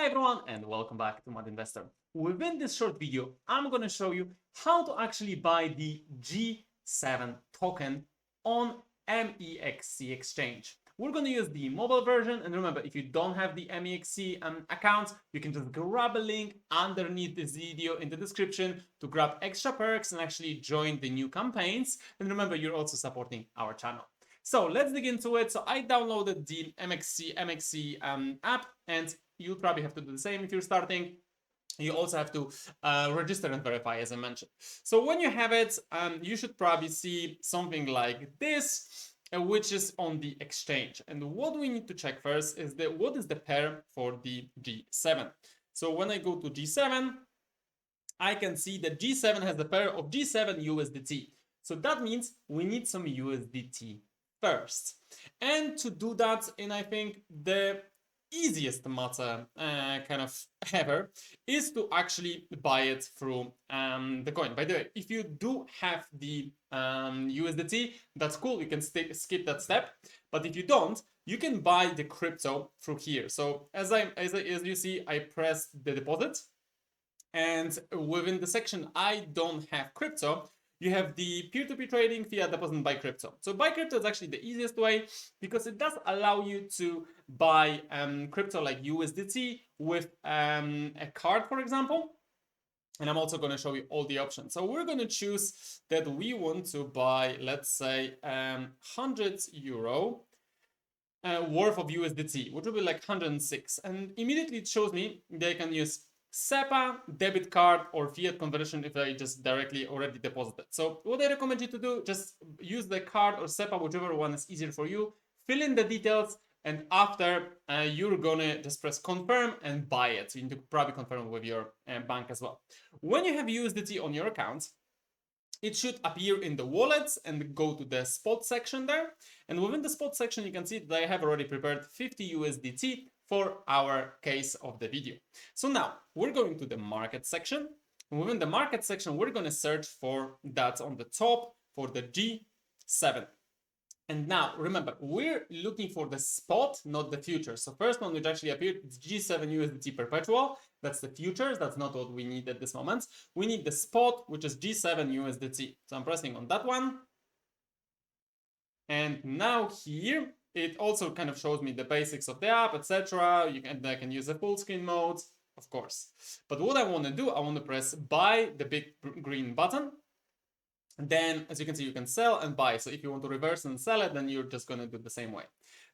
everyone and welcome back to Mad Investor. Within this short video, I'm going to show you how to actually buy the G7 token on MEXC Exchange. We're going to use the mobile version, and remember, if you don't have the MEXC account, you can just grab a link underneath this video in the description to grab extra perks and actually join the new campaigns. And remember, you're also supporting our channel. So let's dig into it. So I downloaded the MEXC app, and you'll probably have to do the same if you're starting. You also have to register and verify, as I mentioned. So when you have it, you should probably see something like this, which is on the exchange. And what we need to check first is what is the pair for the G7. So when I go to G7, I can see that G7 has the pair of G7 USDT. So that means we need some USDT first. And to do that, in I think the easiest matter kind of ever is to actually buy it through the coin. By the way, if you do have the USDT, that's cool, you can skip that step. But if you don't, you can buy the crypto through here. So as you see, I pressed the deposit, and within the section I don't have crypto, you have the peer-to-peer trading, Fiat, Depositt, and buy crypto. So buy crypto is actually the easiest way because it does allow you to buy crypto like USDT with a card, for example. And I'm also going to show you all the options. So we're going to choose that we want to buy, let's say, 100 euro worth of USDT, which will be like 106. And immediately it shows me they can use SEPA, debit card, or fiat conversion if I just directly already deposited. So what I recommend you to do, just use the card or SEPA, whichever one is easier for you, fill in the details, and after you're gonna just press confirm and buy it. So you need to probably confirm with your bank as well. When you have USDT on your account, it should appear in the wallets and go to the spot section there. And within the spot section, you can see that I have already prepared 50 USDT for our case of the video. So now we're going to the market section. And within the market section, we're going to search for that on the top for the G7. And now remember, we're looking for the spot, not the futures. So first one which actually appeared is G7 USDT perpetual. That's the futures. That's not what we need at this moment. We need the spot, which is G7 USDT. So I'm pressing on that one. And now here, it also kind of shows me the basics of the app, etc. I can use the full screen mode, of course. But what I want to do, I want to press buy, the big green button. And then, as you can see, you can sell and buy. So if you want to reverse and sell it, then you're just going to do the same way.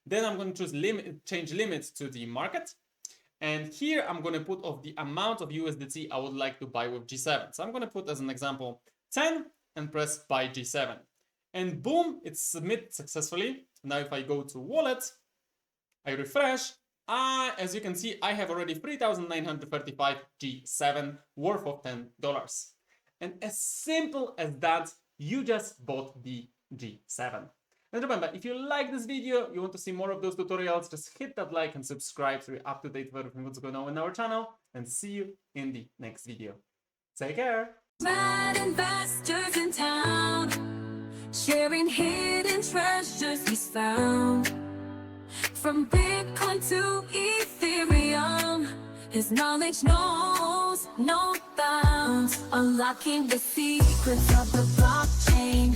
Then I'm going to choose change limits to the market. And here I'm going to put of the amount of USDT I would like to buy with G7. So I'm going to put as an example 10 and press buy G7. And boom, it's submitted successfully. Now if I go to wallet, I refresh, as you can see, I have already 3,935 G7 worth of $10. And as simple as that, you just bought the G7. And remember, if you like this video, you want to see more of those tutorials, just hit that like and subscribe so you're up to date with everything that's going on in our channel, and see you in the next video. Take care. Mad investors in town, sharing hidden treasures he's found. From Bitcoin to Ethereum, his knowledge knows no bounds. Unlocking the secrets of the blockchain.